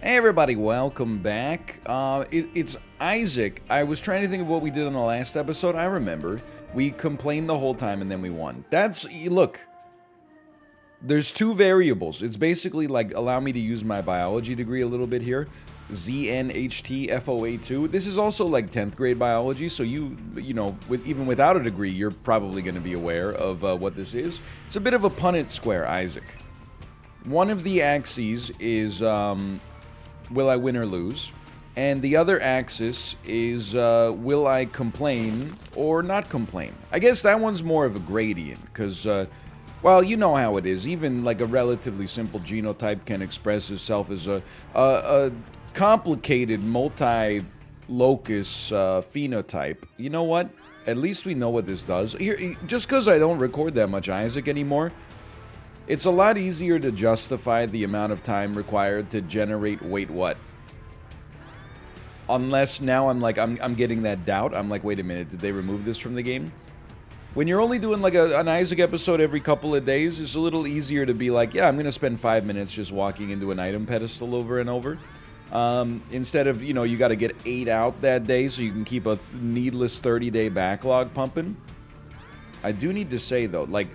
Hey everybody, welcome back. It's Isaac. I was trying to think of what we did on the last episode. I remember. We complained the whole time and then we won. Look, there's two variables. It's basically like allow me to use my biology degree a little bit here. ZNHTFOA2. This is also like 10th grade biology, so you know, even without a degree, you're probably going to be aware of what this is. It's a bit of a Punnett square, Isaac. One of the axes is will I win or lose? And the other axis is, will I complain or not complain? I guess that one's more of a gradient, because, well, you know how it is. Even, like, a relatively simple genotype can express itself as a complicated multi-locus phenotype. You know what? At least we know what this does. Here, just because I don't record that much Isaac anymore, it's a lot easier to justify the amount of time required to generate wait what. Unless now I'm getting that doubt. I'm like, wait a minute, did they remove this from the game? When you're only doing like an Isaac episode every couple of days, it's a little easier to be like, yeah, I'm going to spend 5 minutes just walking into an item pedestal over and over. Instead of, you know, you got to get 8 out that day so you can keep a needless 30-day backlog pumping. I do need to say, though, like,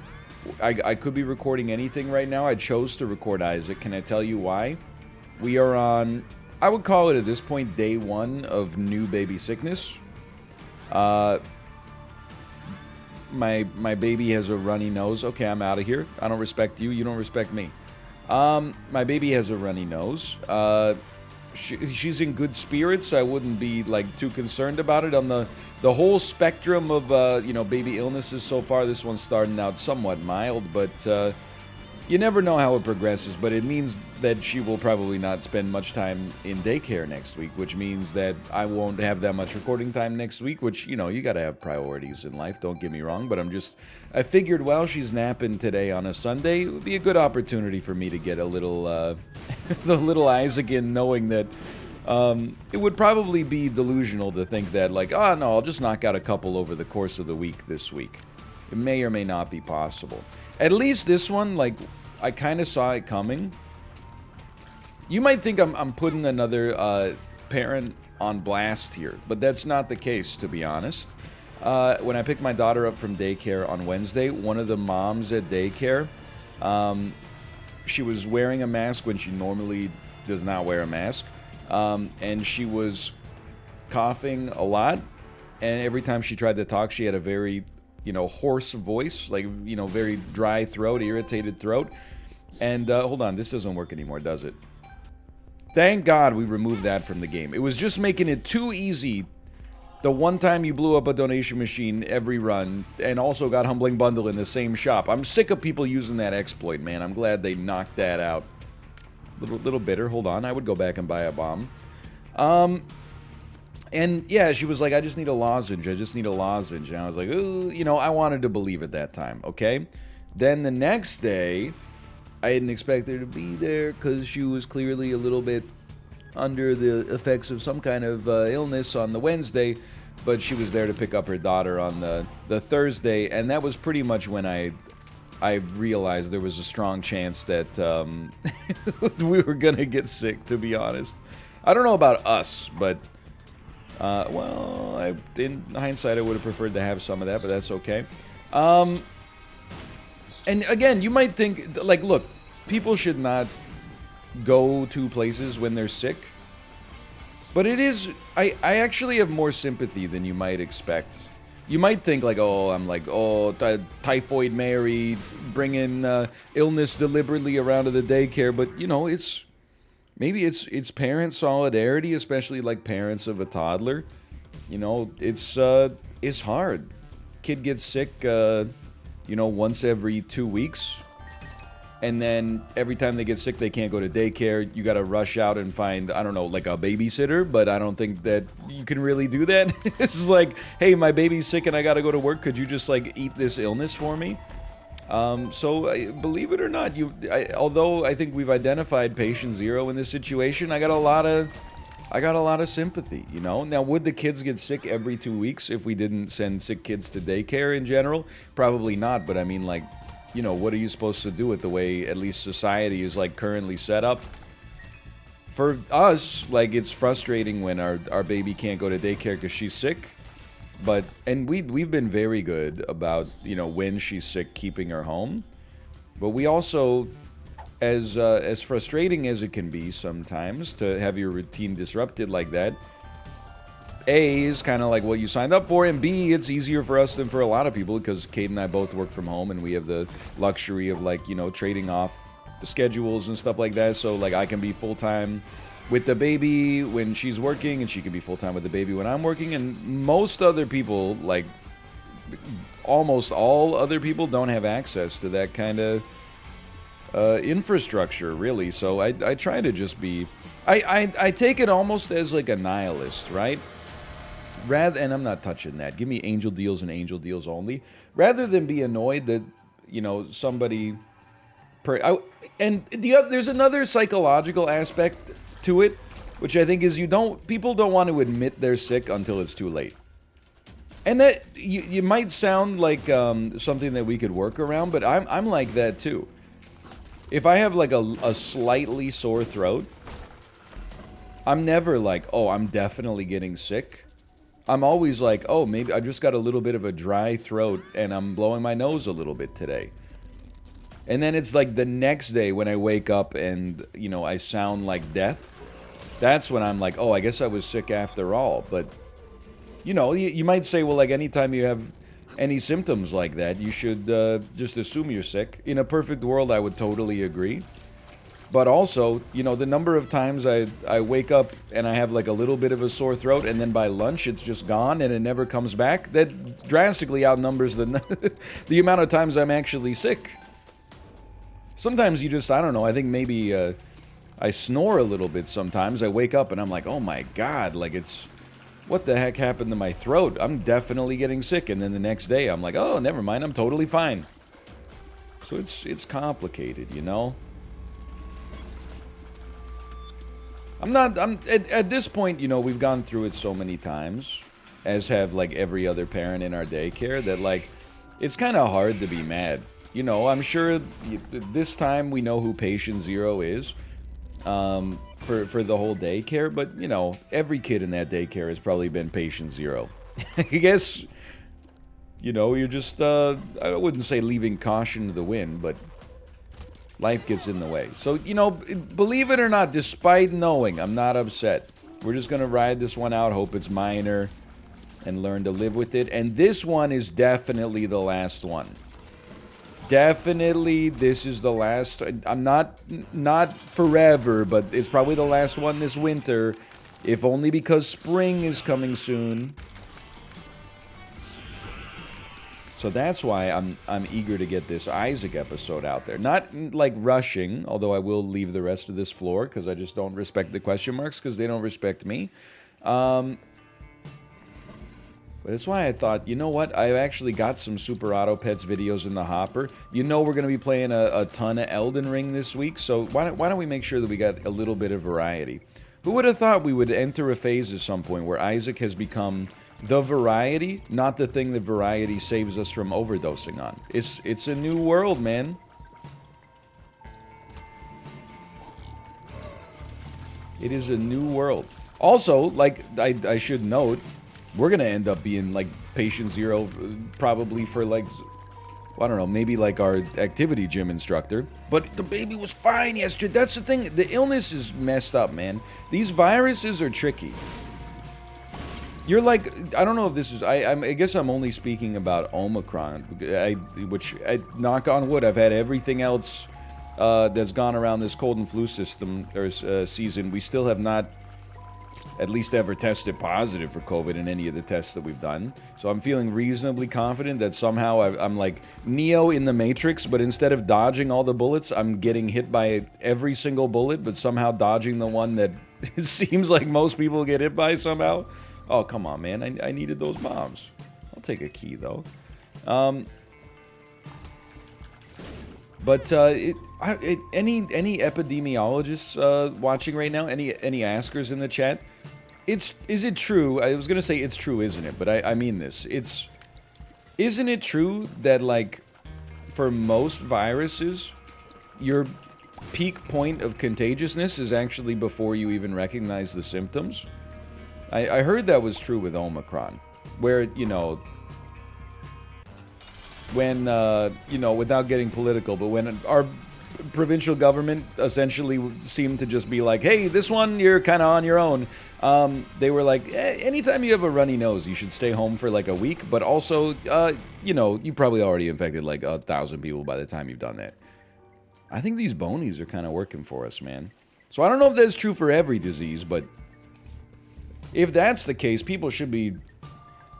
I could be recording anything right now. I chose to record Isaac. Can I tell you why? We are on, I would call it at this point, day 1 of new baby sickness. My baby has a runny nose. Okay, I'm out of here. I don't respect you. You don't respect me. My baby has a runny nose. She's in good spirits. I wouldn't be like too concerned about it. On the whole spectrum of you know, baby illnesses so far, this one's starting out somewhat mild, but you never know how it progresses. But it means that she will probably not spend much time in daycare next week, which means that I won't have that much recording time next week, which, you know, you gotta have priorities in life, don't get me wrong, but I figured while she's napping today on a Sunday, it would be a good opportunity for me to get a little the little Isaac in, knowing that it would probably be delusional to think that, like, oh no, I'll just knock out a couple over the course of the week this week. It may or may not be possible. At least this one, like, I kind of saw it coming. You might think I'm putting another parent on blast here, but that's not the case, to be honest. When I picked my daughter up from daycare on Wednesday, one of the moms at daycare, she was wearing a mask when she normally does not wear a mask, and she was coughing a lot, and every time she tried to talk, she had a very, you know, hoarse voice, like, you know, very dry throat, irritated throat. And hold on, this doesn't work anymore, does it? Thank God we removed that from the game. It was just making it too easy. The one time you blew up a donation machine every run, and also got Humbling Bundle in the same shop. I'm sick of people using that exploit, man. I'm glad they knocked that out. Little bitter. Hold on, I would go back and buy a bomb. And yeah, she was like, I just need a lozenge. I just need a lozenge. And I was like, ooh, you know, I wanted to believe at that time, okay? Then the next day, I didn't expect her to be there because she was clearly a little bit under the effects of some kind of illness on the Wednesday, but she was there to pick up her daughter on the Thursday, and that was pretty much when I realized there was a strong chance that we were gonna get sick, to be honest. I don't know about us, but well, in hindsight, I would have preferred to have some of that, but that's okay. And again, you might think, like, look, people should not go to places when they're sick. But it is, I actually have more sympathy than you might expect. You might think, like, oh, I'm like, oh, Typhoid Mary, bringing illness deliberately around to the daycare. But, you know, maybe it's parent solidarity, especially, like, parents of a toddler. You know, it's hard. Kid gets sick, you know, once every 2 weeks. And then every time they get sick, they can't go to daycare. You gotta rush out and find, I don't know, like a babysitter, but I don't think that you can really do that. This is like, hey, my baby's sick and I gotta go to work. Could you just, like, eat this illness for me? So, believe it or not, although I think we've identified patient zero in this situation, I got a lot of sympathy, you know? Now, would the kids get sick every 2 weeks if we didn't send sick kids to daycare in general? Probably not, but I mean, like, you know, what are you supposed to do with the way at least society is, like, currently set up? for us, like, it's frustrating when our baby can't go to daycare because she's sick. And we've been very good about, when she's sick, keeping her home. But we also, as frustrating as it can be sometimes to have your routine disrupted like that, A, is kind of like what you signed up for, and B, it's easier for us than for a lot of people because Kate and I both work from home and we have the luxury of, like, trading off the schedules and stuff like that. So, like, I can be full-time with the baby when she's working and she can be full-time with the baby when I'm working. And most other people, like, almost all other people don't have access to that kind of infrastructure, really. So I try to just be... I take it almost as, like, a nihilist, right? And I'm not touching that. Give me angel deals and angel deals only. Rather than be annoyed that, somebody... there's another psychological aspect to it, which I think is people don't want to admit they're sick until it's too late. And that, you might sound like something that we could work around, but I'm like that too. If I have, like, a slightly sore throat, I'm never like, oh, I'm definitely getting sick. I'm always like, oh, maybe I just got a little bit of a dry throat and I'm blowing my nose a little bit today. And then it's like the next day when I wake up and, I sound like death. That's when I'm like, oh, I guess I was sick after all. But, you might say, well, like, anytime you have any symptoms like that, you should just assume you're sick. In a perfect world, I would totally agree. But also, the number of times I wake up and I have, like, a little bit of a sore throat and then by lunch it's just gone and it never comes back, that drastically outnumbers the amount of times I'm actually sick. Sometimes you just, I don't know, I think maybe I snore a little bit sometimes. I wake up and I'm like, oh my god, like, what the heck happened to my throat? I'm definitely getting sick. And then the next day I'm like, oh, never mind, I'm totally fine. So it's complicated, at this point, we've gone through it so many times, as have, like, every other parent in our daycare, that, like, it's kind of hard to be mad. I'm sure this time we know who patient zero is for the whole daycare, but, every kid in that daycare has probably been patient zero. I guess, you're just, I wouldn't say leaving caution to the wind, but life gets in the way. So, believe it or not, despite knowing I'm not upset, we're just going to ride this one out, hope it's minor, and learn to live with it. And this one is definitely the last one. Definitely, this is the last. I'm not forever, but it's probably the last one this winter, if only because spring is coming soon. So that's why I'm eager to get this Isaac episode out there. Not, like, rushing, although I will leave the rest of this floor because I just don't respect the question marks because they don't respect me. But that's why I thought, you know what? I've actually got some Super Auto Pets videos in the hopper. We're going to be playing a ton of Elden Ring this week, so why don't we make sure that we got a little bit of variety? Who would have thought we would enter a phase at some point where Isaac has become the variety, not the thing that variety saves us from overdosing on. It's a new world, man. It is a new world. Also, like, I should note, we're gonna end up being, like, patient zero probably for, like, I don't know, maybe like our activity gym instructor. But the baby was fine yesterday. That's the thing. The illness is messed up, man. These viruses are tricky. You're like, I don't know if this is, I guess I'm only speaking about Omicron, which, knock on wood, I've had everything else that's gone around this cold and flu system, or season. We still have not at least ever tested positive for COVID in any of the tests that we've done. So I'm feeling reasonably confident that somehow I'm like Neo in the Matrix, but instead of dodging all the bullets, I'm getting hit by every single bullet, but somehow dodging the one that it seems like most people get hit by somehow. Oh, come on, man. I needed those bombs. I'll take a key, though. But any epidemiologists watching right now? Any askers in the chat? Is it true? I was gonna say it's true, isn't it? But I mean this. Isn't it true that, like, for most viruses, peak point of contagiousness is actually before you even recognize the symptoms. I heard that was true with Omicron, where, you know, when, you know, without getting political, but when our provincial government essentially seemed to just be like, hey, this one, you're kind of on your own. They were like, anytime you have a runny nose, you should stay home for like a week, but also, you know, you probably already infected like 1,000 people by the time you've done that. I think these bonies are kind of working for us, man. So I don't know if that's true for every disease, but if that's the case, people should be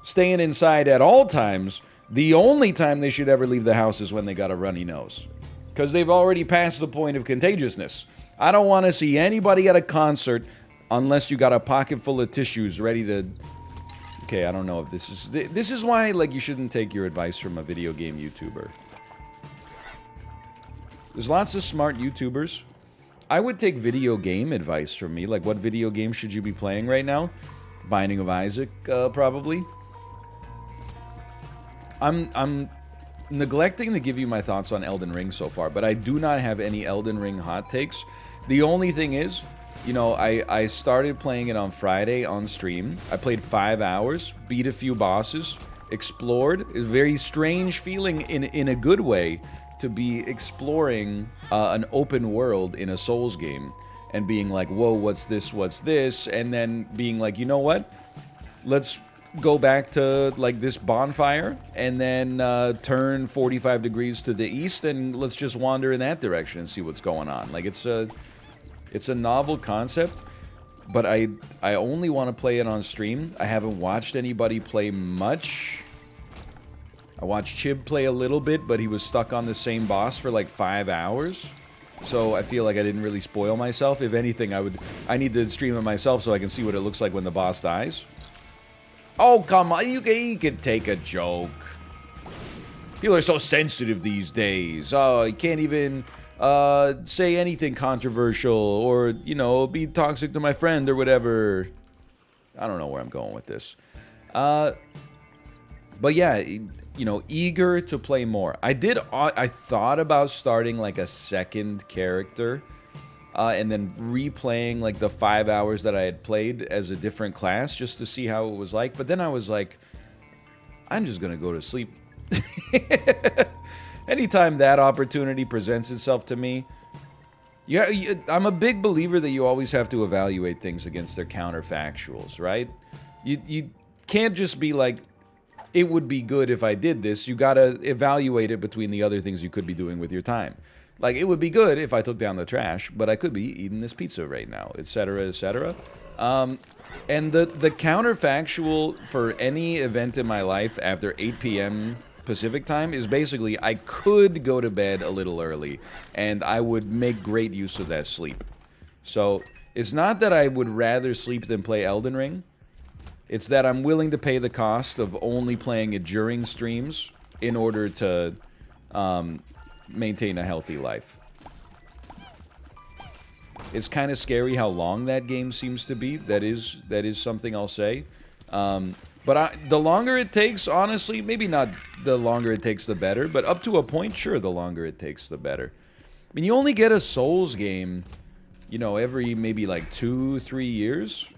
staying inside at all times. The only time they should ever leave the house is when they got a runny nose, because they've already passed the point of contagiousness. I don't want to see anybody at a concert unless you got a pocket full of tissues ready to... Okay, I don't know if this is... This is why, like, you shouldn't take your advice from a video game YouTuber. There's lots of smart YouTubers. I would take video game advice from me. Like, what video game should you be playing right now? Binding of Isaac, probably. I'm neglecting to give you my thoughts on Elden Ring so far, but I do not have any Elden Ring hot takes. The only thing is, you know, I started playing it on Friday on stream. I played 5 hours, beat a few bosses, explored. It's a very strange feeling in a good way to be exploring an open world in a Souls game and being like, whoa, what's this, and then being like, you know what? Let's go back to, like, this bonfire, and then turn 45 degrees to the east, and let's just wander in that direction and see what's going on. Like, it's a novel concept, but I only want to play it on stream. I haven't watched anybody play much. I watched Chib play a little bit, but he was stuck on the same boss for like 5 hours. So I feel like I didn't really spoil myself. If anything, I need to stream it myself so I can see what it looks like when the boss dies. Oh, come on, you can take a joke. People are so sensitive these days. Oh, you can't even say anything controversial or, you know, be toxic to my friend or whatever. I don't know where I'm going with this. But yeah, you know, eager to play more. I thought about starting like a second character and then replaying like the 5 hours that I had played as a different class just to see how it was like. But then I was like, I'm just going to go to sleep. Anytime that opportunity presents itself to me, yeah, I'm a big believer that you always have to evaluate things against their counterfactuals, right? You can't just be like, it would be good if I did this. You gotta evaluate it between the other things you could be doing with your time. Like, it would be good if I took down the trash, but I could be eating this pizza right now, etc., etc. And the counterfactual for any event in my life after 8 p.m. Pacific time is basically I could go to bed a little early, and I would make great use of that sleep. So, it's not that I would rather sleep than play Elden Ring. It's that I'm willing to pay the cost of only playing it during streams in order to maintain a healthy life. It's kind of scary how long that game seems to be. That is something I'll say. But the longer it takes, honestly, maybe not the longer it takes the better, but up to a point, sure, the longer it takes the better. I mean, you only get a Souls game, you know, every maybe like 2-3 years.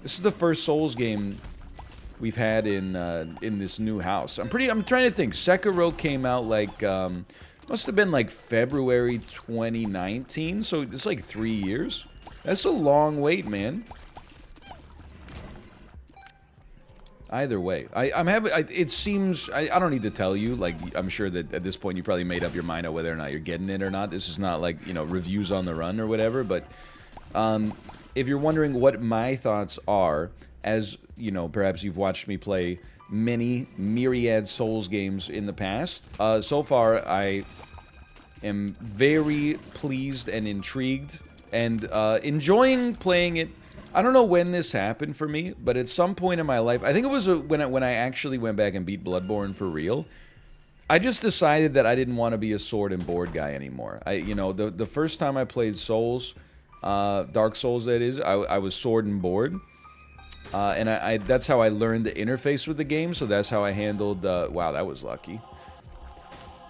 This is the first Souls game we've had in this new house. I'm trying to think. Sekiro came out like must have been like February 2019, so it's like 3 years. That's a long wait, man. Either way, it seems I don't need to tell you. Like, I'm sure that at this point you probably made up your mind on whether or not you're getting it or not. This is not like, you know, reviews on the run or whatever, but if you're wondering what my thoughts are, as, you know, perhaps you've watched me play many myriad Souls games in the past, so far I am very pleased and intrigued and enjoying playing it. I don't know when this happened for me, but at some point in my life, I think it was when I actually went back and beat Bloodborne for real, I just decided that I didn't want to be a sword and board guy anymore. You know, the first time I played Souls, Dark Souls that is, I was sword and board. And that's how I learned the interface with the game, so that's how I handled, wow, that was lucky.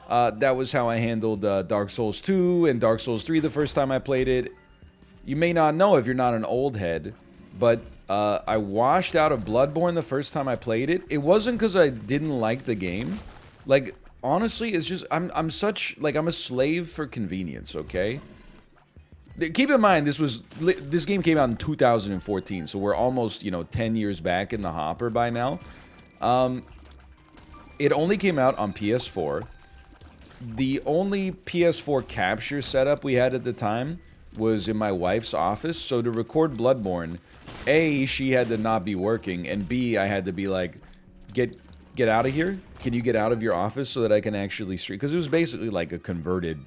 That was how I handled Dark Souls 2 and Dark Souls 3 the first time I played it. You may not know if you're not an old head, but I washed out of Bloodborne the first time I played it. It wasn't because I didn't like the game. Like, honestly, it's just, I'm such, like, I'm a slave for convenience, okay? Keep in mind, this game came out in 2014, so we're almost, 10 years back in the hopper by now. It only came out on PS4. The only PS4 capture setup we had at the time was in my wife's office, so to record Bloodborne, A, she had to not be working, and B, I had to be like, get out of here? Can you get out of your office so that I can actually stream? Because it was basically like a converted,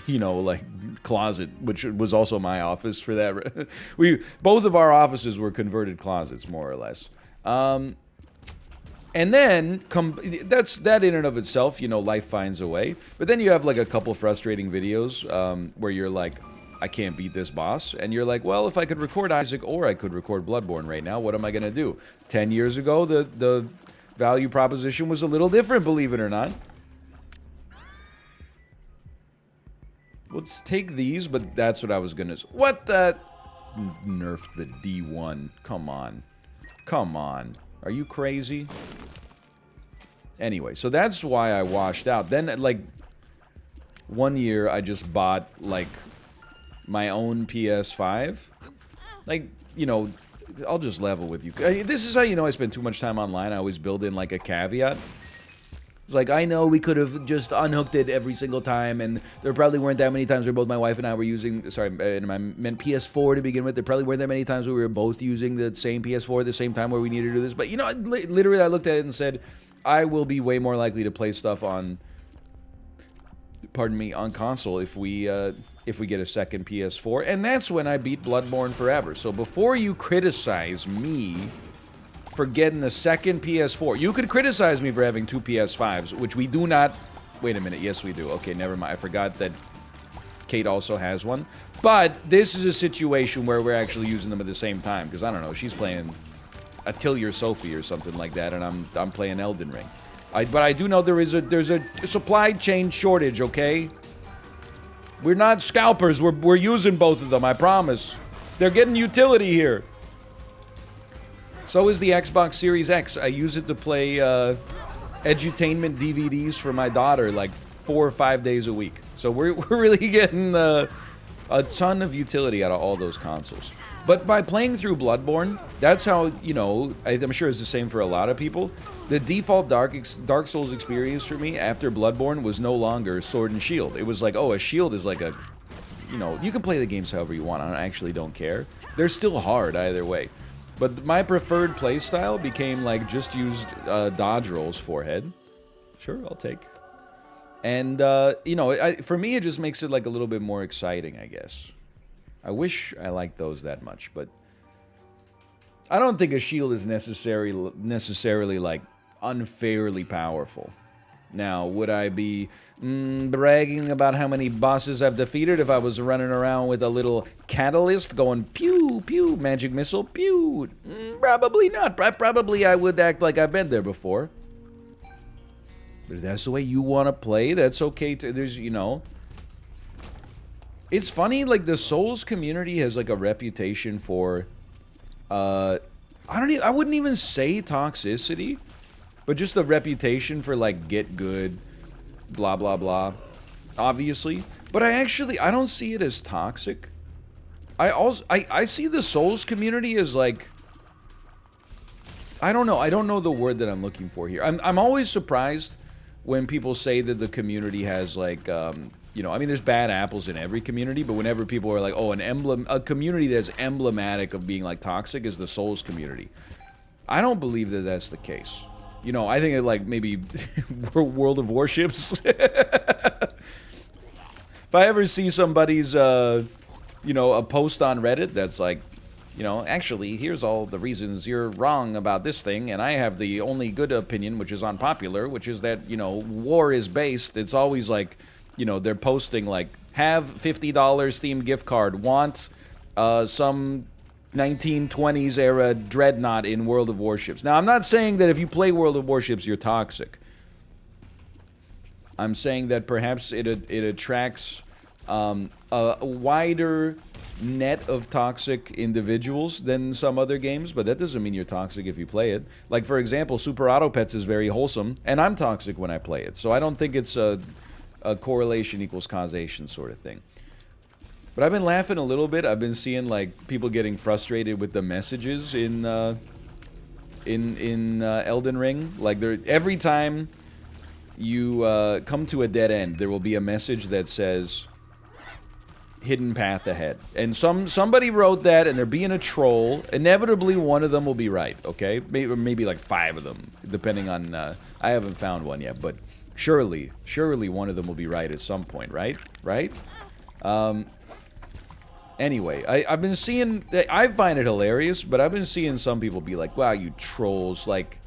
like closet, which was also my office for that. Both of our offices were converted closets, more or less. And then, that in and of itself, life finds a way. But then you have like a couple frustrating videos where you're like, I can't beat this boss. And you're like, well, if I could record Isaac or I could record Bloodborne right now, what am I going to do? 10 years ago, the value proposition was a little different, believe it or not. Let's take these, but that's what I was going to... What the... Nerfed the D1. Come on. Come on. Are you crazy? Anyway, so that's why I washed out. Then, like, one year I just bought, like, my own PS5. Like, I'll just level with you. This is how you know I spend too much time online. I always build in, like, a caveat. It's like, I know we could have just unhooked it every single time, and there probably weren't that many times where both my wife and I were using... Sorry, and I meant PS4 to begin with. There probably weren't that many times where we were both using the same PS4 at the same time where we needed to do this. But, literally I looked at it and said, I will be way more likely to play stuff on... Pardon me, on console if we get a second PS4. And that's when I beat Bloodborne forever. So before you criticize me for getting a second PS4. You could criticize me for having two PS5s, which we do not... Wait a minute, yes we do. Okay, never mind. I forgot that Kate also has one. But this is a situation where we're actually using them at the same time, because I don't know, she's playing Atelier Sophie or something like that, and I'm playing Elden Ring. But I do know there's a supply chain shortage, okay? We're not scalpers, we're using both of them, I promise. They're getting utility here. So is the Xbox Series X. I use it to play edutainment DVDs for my daughter like 4 or 5 days a week. So we're really getting a ton of utility out of all those consoles. But by playing through Bloodborne, that's how, I'm sure it's the same for a lot of people. The default Dark Souls experience for me after Bloodborne was no longer Sword and Shield. It was like, oh, a shield is like a, you can play the games however you want. I actually don't care. They're still hard either way. But my preferred playstyle became like just used dodge rolls forehead. Sure, I'll take. And, for me, it just makes it like a little bit more exciting, I guess. I wish I liked those that much, but I don't think a shield is necessarily like unfairly powerful. Now, would I be bragging about how many bosses I've defeated if I was running around with a little catalyst going pew, pew, magic missile, pew? Probably not. Probably I would act like I've been there before. But if that's the way you want to play, that's okay. There's, It's funny, like, the Souls community has, like, a reputation for, I wouldn't even say toxicity, but just a reputation for, like, get good, blah, blah, blah, obviously. But I don't see it as toxic. I see the Souls community as, like, I don't know the word that I'm looking for here. I'm always surprised when people say that the community has, like, there's bad apples in every community, but whenever people are like, oh, a community that's emblematic of being, like, toxic is the Souls community. I don't believe that that's the case. I think it, like, maybe World of Warships. If I ever see somebody's, a post on Reddit that's like, actually, here's all the reasons you're wrong about this thing, and I have the only good opinion, which is unpopular, which is that, war is based. It's always like, they're posting, like, have $50 Steam gift card, want some 1920s era dreadnought in World of Warships. Now, I'm not saying that if you play World of Warships, you're toxic. I'm saying that perhaps it attracts a wider net of toxic individuals than some other games, but that doesn't mean you're toxic if you play it. Like, for example, Super Auto Pets is very wholesome, and I'm toxic when I play it, so I don't think it's a correlation equals causation sort of thing. But I've been laughing a little bit. I've been seeing, like, people getting frustrated with the messages in Elden Ring. Like, every time you come to a dead end, there will be a message that says hidden path ahead. And somebody wrote that, and they're being a troll. Inevitably, one of them will be right, okay? Maybe like 5 of them, depending on... I haven't found one yet, but surely one of them will be right at some point, right? Right? Anyway, I've been seeing... I find it hilarious, but I've been seeing some people be like, wow, you trolls, like...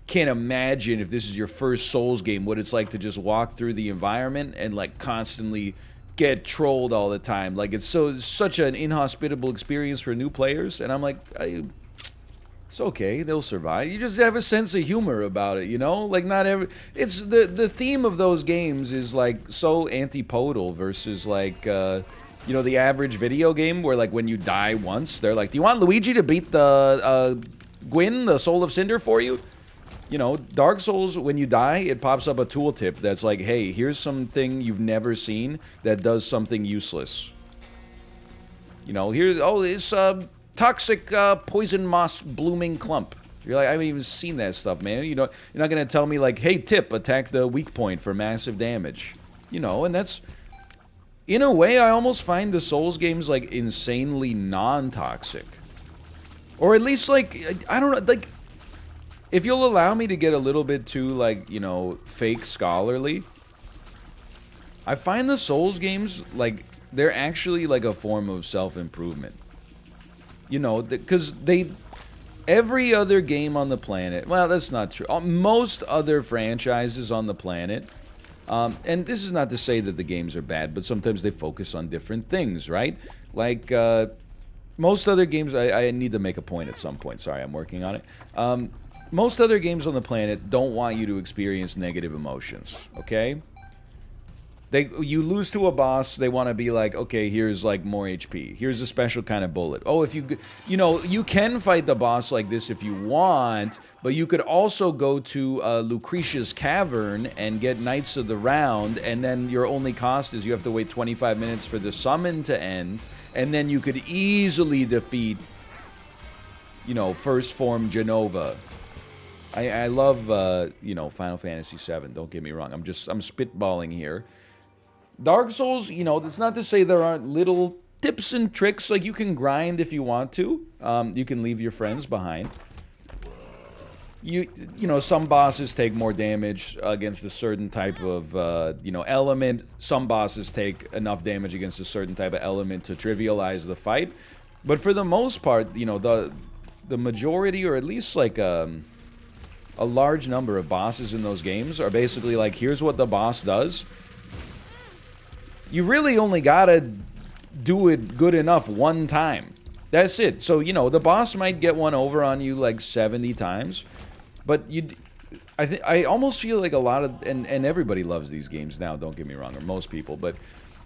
Can't imagine if this is your first Souls game what it's like to just walk through the environment and, like, constantly get trolled all the time. Like, it's such an inhospitable experience for new players. And I'm like, it's okay, they'll survive. You just have a sense of humor about it, you know? Like, not every... It's the theme of those games is, like, so antipodal versus, like, you know, the average video game where, like, when you die once, they're like, do you want Luigi to beat the Gwyn, the Soul of Cinder, for you? You know, Dark Souls, when you die, it pops up a tooltip that's like, hey, here's something you've never seen that does something useless. You know, it's toxic poison moss blooming clump. You're like, I haven't even seen that stuff, man. You know, you're not going to tell me, like, hey, tip, attack the weak point for massive damage. You know, and that's... In a way, I almost find the Souls games, like, insanely non-toxic. Or at least, like, I don't know, like... If you'll allow me to get a little bit too, like, you know, fake scholarly, I find the Souls games, like, they're actually, like, a form of self-improvement. You know, because every other game on the planet, well, that's not true. Most other franchises on the planet, and this is not to say that the games are bad, but sometimes they focus on different things, right? Like, most other games, I need to make a point at some point. Sorry, I'm working on it. Most other games on the planet don't want you to experience negative emotions, okay? You lose to a boss, they want to be like, okay, here's, like, more HP. Here's a special kind of bullet. Oh, if you know, you can fight the boss like this if you want, but you could also go to Lucretia's Cavern and get Knights of the Round, and then your only cost is you have to wait 25 minutes for the summon to end, and then you could easily defeat, you know, First Form Genova. I love, you know, Final Fantasy VII, don't get me wrong. I'm spitballing here. Dark Souls, you know, that's not to say there aren't little tips and tricks. Like, you can grind if you want to. You can leave your friends behind. You know, some bosses take more damage against a certain type of, you know, element. Some bosses take enough damage against a certain type of element to trivialize the fight. But for the most part, you know, the majority, or at least, like, a large number of bosses in those games are basically like, here's what the boss does. You really only gotta do it good enough one time. That's it. So, you know, the boss might get one over on you like 70 times, but I almost feel like a lot of, and everybody loves these games now, don't get me wrong, or most people, but,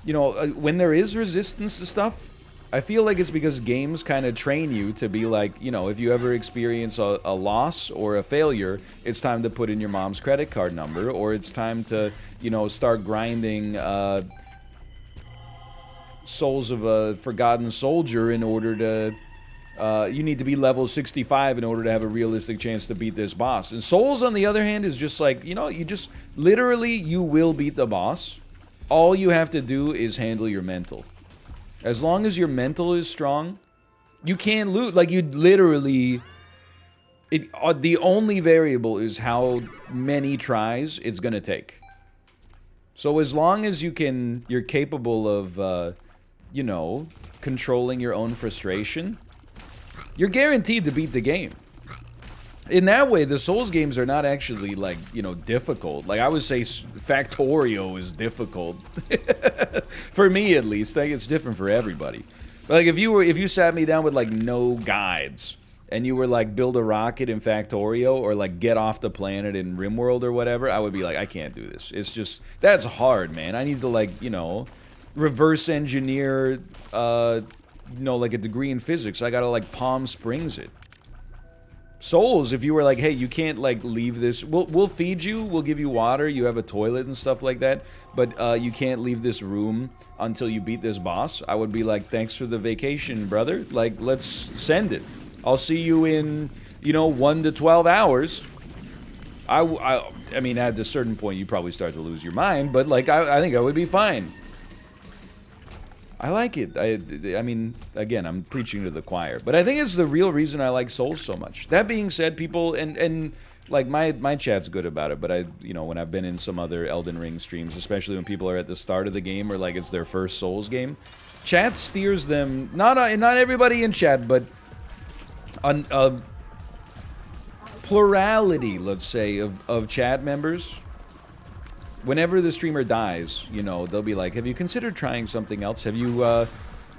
you know, when there is resistance to stuff, I feel like it's because games kind of train you to be like, you know, if you ever experience a loss or a failure, it's time to put in your mom's credit card number, or it's time to, you know, start grinding Souls of a Forgotten Soldier in order to, you need to be level 65 in order to have a realistic chance to beat this boss. And Souls, on the other hand, is just like, you know, you just, literally, you will beat the boss. All you have to do is handle your mental. As long as your mental is strong, you can't lose. Like, you literally... the only variable is how many tries it's gonna take. So as long as you're capable of, you know, controlling your own frustration, you're guaranteed to beat the game. In that way, the Souls games are not actually, like, you know, difficult. Like, I would say Factorio is difficult. For me, at least. I think it's different for everybody. But, like, if you sat me down with, like, no guides, and you were like build a rocket in Factorio or like get off the planet in RimWorld or whatever, I would be like, I can't do this. It's just, that's hard, man. I need to like, you know, reverse engineer, you know, like a degree in physics. I gotta like Palm Springs it. Souls, if you were like, hey, you can't like leave this, we'll feed you, we'll give you water, you have a toilet and stuff like that, but you can't leave this room until you beat this boss, I would be like, thanks for the vacation, brother. Like, let's send it. I'll see you in, you know, 1 to 12 hours. I mean, at a certain point, you probably start to lose your mind, but like, I think I would be fine. I like it. I mean, again, I'm preaching to the choir, but I think it's the real reason I like Souls so much. That being said, people, and like my chat's good about it, but you know, when I've been in some other Elden Ring streams, especially when people are at the start of the game or like it's their first Souls game, chat steers them, not everybody in chat, but a plurality, let's say, of chat members. Whenever the streamer dies, you know, they'll be like, have you considered trying something else? Have you,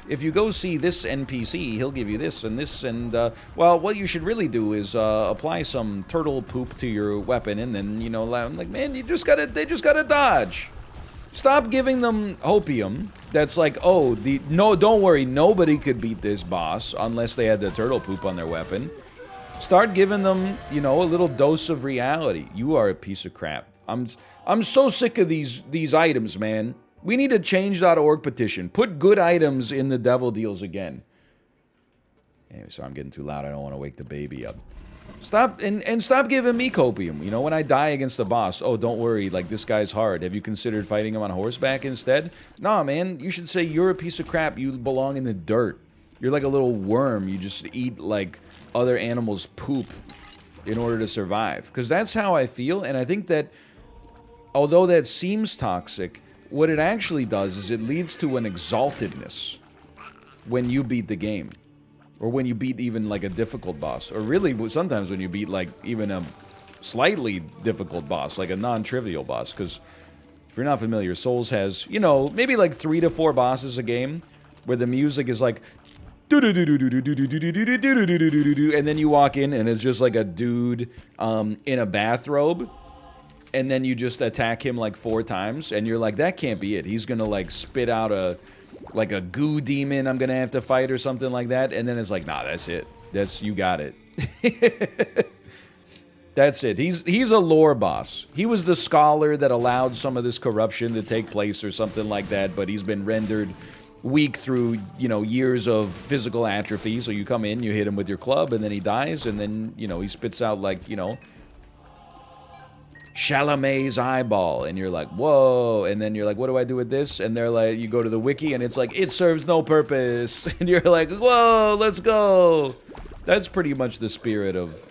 if you go see this NPC, he'll give you this, and, well, what you should really do is, apply some turtle poop to your weapon, and then, you know, I'm like, man, they just gotta dodge. Stop giving them hopium that's like, oh, no, don't worry, nobody could beat this boss unless they had the turtle poop on their weapon. Start giving them, you know, a little dose of reality. You are a piece of crap. I'm so sick of these items, man. We need a change.org petition. Put good items in the devil deals again. Anyway, sorry, I'm getting too loud. I don't want to wake the baby up. Stop, and stop giving me copium. You know, when I die against a boss, oh, don't worry, like, this guy's hard. Have you considered fighting him on horseback instead? Nah, man, you should say you're a piece of crap. You belong in the dirt. You're like a little worm. You just eat, like, other animals' poop in order to survive. Because that's how I feel, and I think that although that seems toxic, what it actually does is it leads to an exaltedness when you beat the game. Or when you beat even like a difficult boss. Or really, sometimes when you beat like even a slightly difficult boss, like a non-trivial boss. Because if you're not familiar, Souls has, you know, maybe like 3 to 4 bosses a game where the music is like and then you walk in and it's just like a dude in a bathrobe. And then you just attack him like 4 times, and you're like, that can't be it. He's gonna like spit out a goo demon I'm gonna have to fight or something like that. And then it's like, nah, that's it. You got it. That's it. He's a lore boss. He was the scholar that allowed some of this corruption to take place or something like that, but he's been rendered weak through, you know, years of physical atrophy. So you come in, you hit him with your club, and then he dies, and then, you know, he spits out like, you know, Chalamet's eyeball, and you're like, whoa, and then you're like, what do I do with this? And they're like, you go to the wiki, and it's like, it serves no purpose, and you're like, whoa, let's go. That's pretty much the spirit of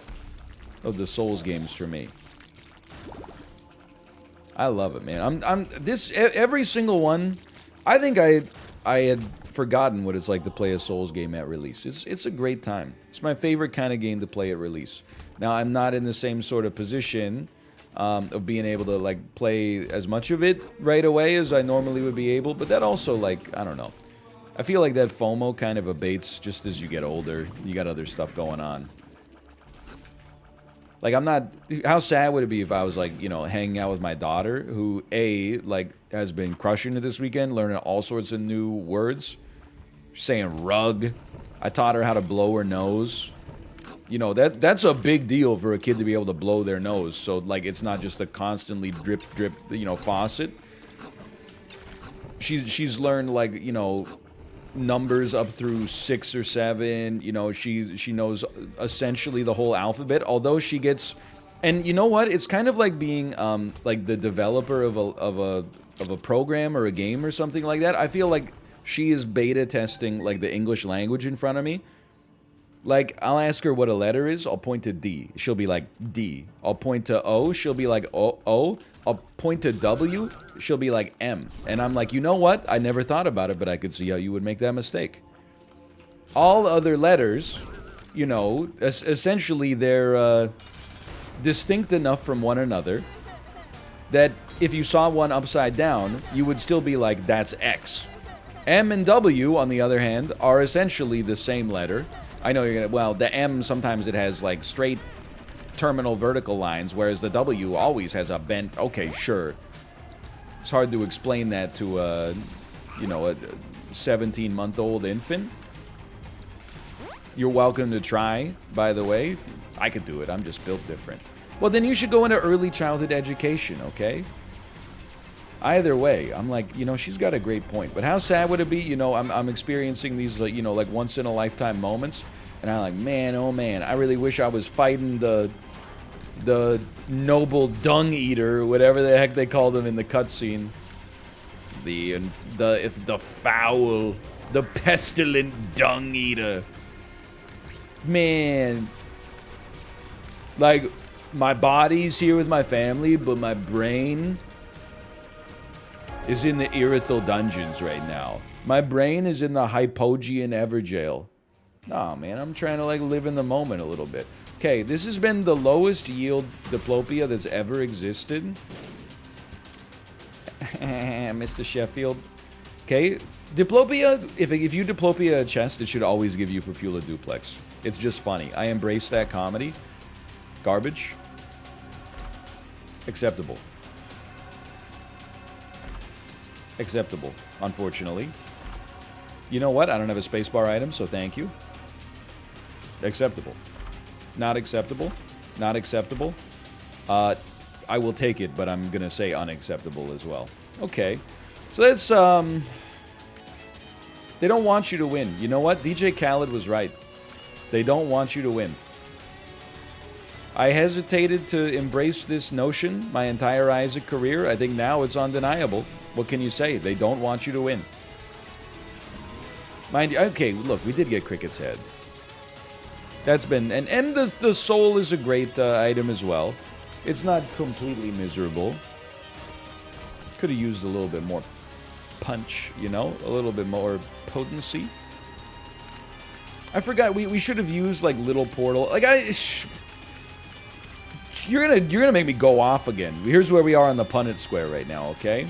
the Souls games for me. I love it, man. Every single one, I think I had forgotten what it's like to play a Souls game at release. It's a great time. It's my favorite kind of game to play at release. Now, I'm not in the same sort of position of being able to like play as much of it right away as I normally would be able, but that also, like, I don't know, I feel like that FOMO kind of abates just as you get older. You got other stuff going on. Like, I'm not, how sad would it be if I was like, you know, hanging out with my daughter who like has been crushing it this weekend, learning all sorts of new words, saying rug. I taught her how to blow her nose. You know, that's a big deal for a kid to be able to blow their nose. So, like, it's not just a constantly drip, drip, you know, faucet. She's learned, like, you know, numbers up through 6 or 7. You know, she knows essentially the whole alphabet. Although she gets, and you know what? It's kind of like being like the developer of a program or a game or something like that. I feel like she is beta testing like the English language in front of me. Like, I'll ask her what a letter is, I'll point to D. She'll be like, D. I'll point to O, she'll be like, O. I'll point to W, she'll be like, M. And I'm like, you know what? I never thought about it, but I could see how you would make that mistake. All other letters, you know, essentially they're distinct enough from one another that if you saw one upside down, you would still be like, that's X. M and W, on the other hand, are essentially the same letter. I know you're gonna, well, the M, sometimes it has, like, straight terminal vertical lines, whereas the W always has a bent, okay, sure. It's hard to explain that to a, you know, a 17-month-old infant. You're welcome to try, by the way. I could do it, I'm just built different. Well, then you should go into early childhood education, okay? Either way, I'm like, you know, she's got a great point. But how sad would it be? You know, I'm experiencing these, you know, like once-in-a-lifetime moments. And I'm like, man, oh man, I really wish I was fighting the noble dung eater, whatever the heck they called him in the cutscene. The foul, the pestilent dung eater. Man. Like, my body's here with my family, but my brain is in the Irithyll dungeons right now. My brain is in the Hypogean Everjail. Nah, man, I'm trying to, like, live in the moment a little bit. Okay, this has been the lowest yield Diplopia that's ever existed. Mr. Sheffield. Okay, Diplopia, if you Diplopia a chest, it should always give you Pupula Duplex. It's just funny. I embrace that comedy. Garbage. Acceptable. Acceptable, unfortunately. You know what? I don't have a spacebar item, so thank you. Acceptable. Not acceptable. Not acceptable. I will take it, but I'm gonna say unacceptable as well. Okay. So that's, they don't want you to win. You know what? DJ Khaled was right. They don't want you to win. I hesitated to embrace this notion my entire Isaac career. I think now it's undeniable. What can you say? They don't want you to win. Mind you, okay, look, we did get Cricket's Head. That's been, and the soul is a great item as well. It's not completely miserable. Could have used a little bit more punch, you know? A little bit more potency. I forgot, we should have used, like, Little Portal. Like, you're gonna make me go off again. Here's where we are on the Punnett Square right now, okay?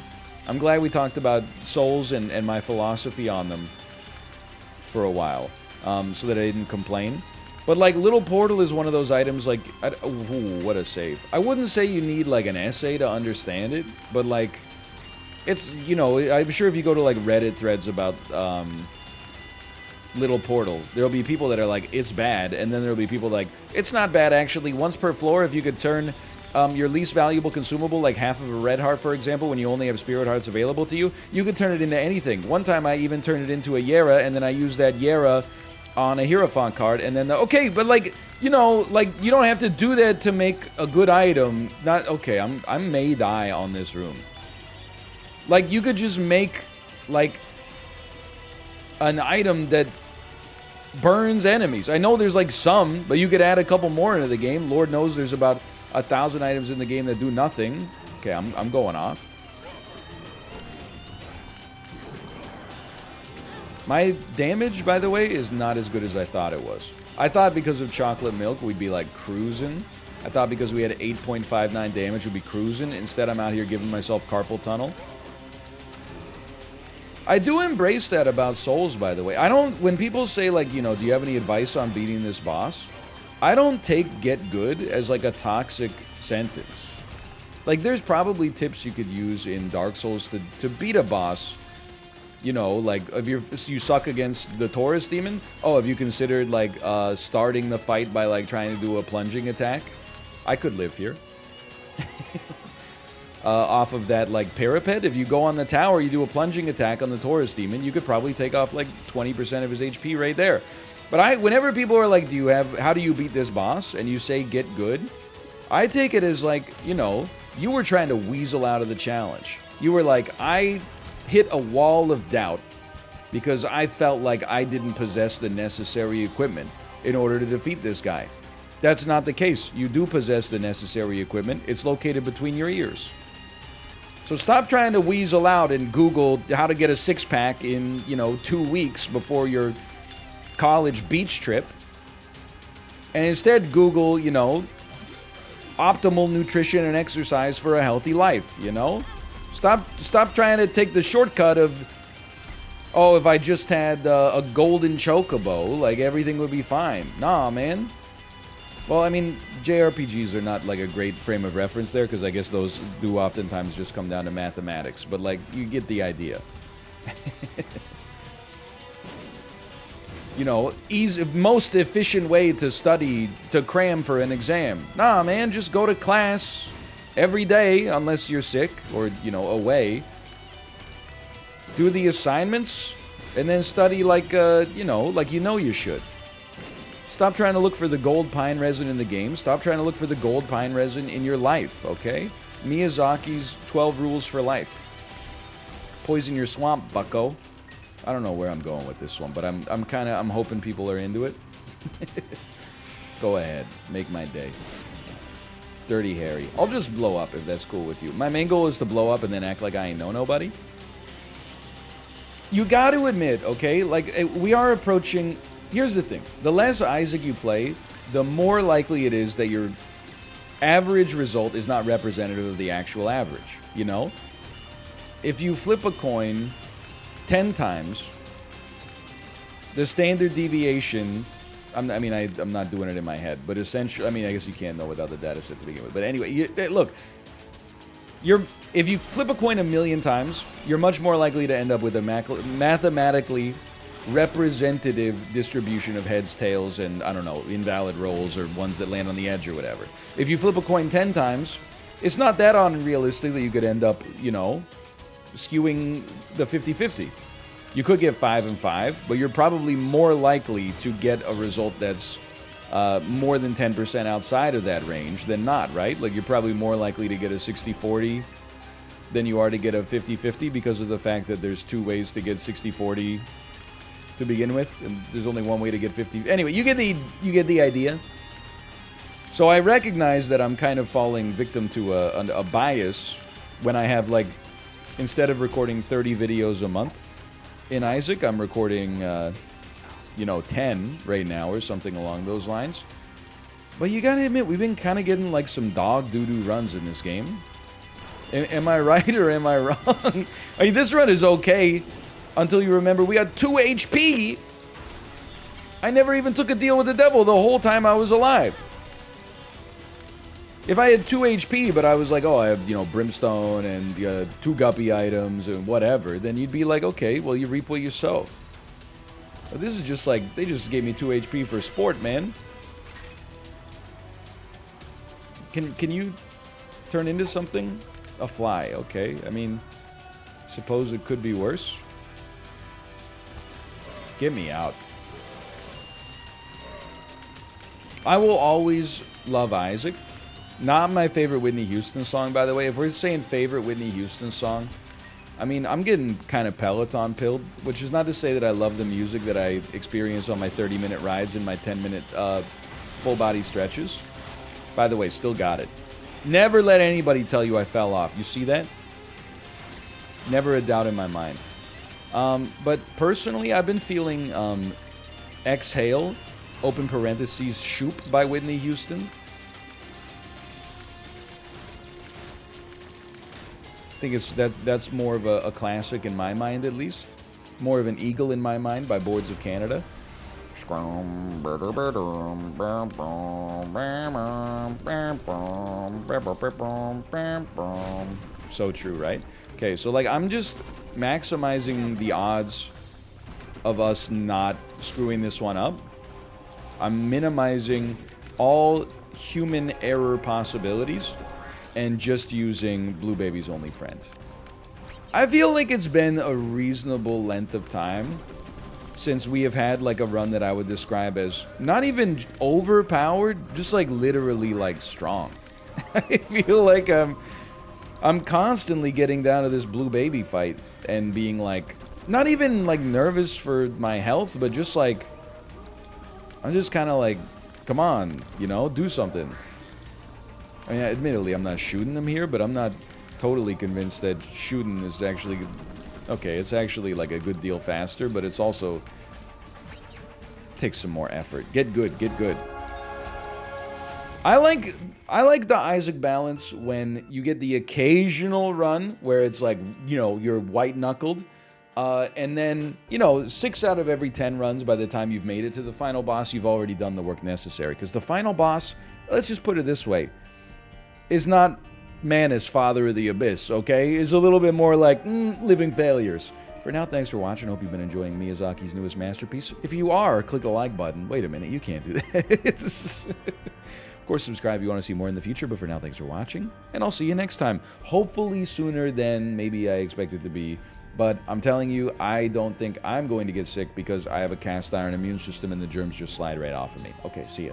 I'm glad we talked about souls and my philosophy on them for a while, so that I didn't complain. But, like, Little Portal is one of those items, like, ooh, what a save. I wouldn't say you need, like, an essay to understand it, but, like, it's, you know, I'm sure if you go to, like, Reddit threads about, Little Portal, there'll be people that are like, it's bad, and then there'll be people like, it's not bad, actually. Once per floor, if you could turn your least valuable consumable, like half of a red heart, for example, when you only have spirit hearts available to you, you could turn it into anything. One time I even turned it into a Yera, and then I used that Yera on a Hierophant card, and then, okay, but, like, you know, like, you don't have to do that to make a good item. Not, okay, I may die on this room. Like, you could just make, like, an item that burns enemies. I know there's, like, some, but you could add a couple more into the game. Lord knows there's about 1,000 items in the game that do nothing. Okay, I'm going off. My damage, by the way, is not as good as I thought it was. I thought because of chocolate milk, we'd be, like, cruising. I thought because we had 8.59 damage, we'd be cruising. Instead, I'm out here giving myself carpal tunnel. I do embrace that about Souls, by the way. I don't, when people say, like, you know, do you have any advice on beating this boss? I don't take get good as, like, a toxic sentence. Like, there's probably tips you could use in Dark Souls to beat a boss. You know, like, if you suck against the Taurus Demon, oh, have you considered, like, starting the fight by, like, trying to do a plunging attack? I could live here. Off of that, like, parapet, if you go on the tower, you do a plunging attack on the Taurus Demon, you could probably take off, like, 20% of his HP right there. But whenever people are like, how do you beat this boss? And you say, get good. I take it as, like, you know, you were trying to weasel out of the challenge. You were like, I hit a wall of doubt because I felt like I didn't possess the necessary equipment in order to defeat this guy. That's not the case. You do possess the necessary equipment. It's located between your ears. So stop trying to weasel out and Google how to get a six-pack in, you know, 2 weeks before your college beach trip. And instead Google, you know, optimal nutrition and exercise for a healthy life, you know? Stop trying to take the shortcut of oh, if I just had a golden chocobo, like, everything would be fine. Nah, man. Well, I mean, JRPGs are not, like, a great frame of reference there, because I guess those do oftentimes just come down to mathematics. But, like, you get the idea. You know, most efficient way to study, to cram for an exam. Nah, man, just go to class every day, unless you're sick or, you know, away. Do the assignments, and then study like, you know you should. Stop trying to look for the gold pine resin in the game. Stop trying to look for the gold pine resin in your life, okay? Miyazaki's 12 rules for life. Poison your swamp, bucko. I don't know where I'm going with this one, but I'm hoping people are into it. Go ahead, make my day. Dirty Harry. I'll just blow up if that's cool with you. My main goal is to blow up and then act like I ain't know nobody. You got to admit, okay, like, we are approaching... Here's the thing. The less Isaac you play, the more likely it is that your average result is not representative of the actual average, you know? If you flip a coin 10 times, the standard deviation... I'm not doing it in my head, but essentially... I mean, I guess you can't know without the data set to begin with. But anyway, look... If you flip a coin 1,000,000 times, you're much more likely to end up with a mathematically representative distribution of heads, tails, and, I don't know, invalid rolls or ones that land on the edge or whatever. If you flip a coin 10 times, it's not that unrealistic that you could end up, you know, skewing the 50-50. You could get 5 and 5, but you're probably more likely to get a result that's more than 10% outside of that range than not, right? Like, you're probably more likely to get a 60-40 than you are to get a 50-50 because of the fact that there's 2 ways to get 60-40 to begin with, and there's only one way to get 50. Anyway, you get the idea. So I recognize that I'm kind of falling victim to a bias when I have, like, instead of recording 30 videos a month in Isaac, I'm recording, 10 right now or something along those lines. But you gotta admit, we've been kind of getting, like, some dog doo-doo runs in this game. Am I right or am I wrong? I mean, this run is okay until you remember we had 2 HP. I never even took a deal with the devil the whole time I was alive. If I had 2 HP, but I was like, oh, I have, brimstone and 2 guppy items and whatever, then you'd be like, okay, well, you reap what you sow. But this is just like, they just gave me 2 HP for sport, man. Can you turn into something? A fly, okay. I mean, suppose it could be worse. Get me out. I will always love Isaac. Not my favorite Whitney Houston song, by the way. If we're saying favorite Whitney Houston song, I mean, I'm getting kind of Peloton pilled, which is not to say that I love the music that I experience on my 30-minute rides and my 10-minute full-body stretches. By the way, still got it. Never let anybody tell you I fell off. You see that? Never a doubt in my mind. But personally, I've been feeling Exhale, open parentheses, Shoop by Whitney Houston. I think that's more of a classic in my mind, at least. More of an eagle in my mind by Boards of Canada. So true, right? Okay, so like I'm just maximizing the odds of us not screwing this one up. I'm minimizing all human error possibilities and just using Blue Baby's only friend. I feel like it's been a reasonable length of time since we have had like a run that I would describe as not even overpowered, just like literally like strong. I feel like I'm constantly getting down to this Blue Baby fight and being like, not even like nervous for my health, but just like, I'm just kind of like, come on, do something. I mean, admittedly, I'm not shooting them here, but I'm not totally convinced that shooting is actually... Okay, it's actually like a good deal faster, but it's also... takes some more effort. Get good, get good. I like the Isaac balance when you get the occasional run where it's like, you're white-knuckled. And then, you know, 6 out of every 10 runs, by the time you've made it to the final boss, you've already done the work necessary. Because the final boss, let's just put it this way, is not Manus, Father of the Abyss, okay? Is a little bit more like, living failures. For now, thanks for watching. Hope you've been enjoying Miyazaki's newest masterpiece. If you are, click the like button. Wait a minute, you can't do that. Of course, subscribe if you want to see more in the future, but for now, thanks for watching, and I'll see you next time. Hopefully sooner than maybe I expect it to be, but I'm telling you, I don't think I'm going to get sick because I have a cast iron immune system and the germs just slide right off of me. Okay, see ya.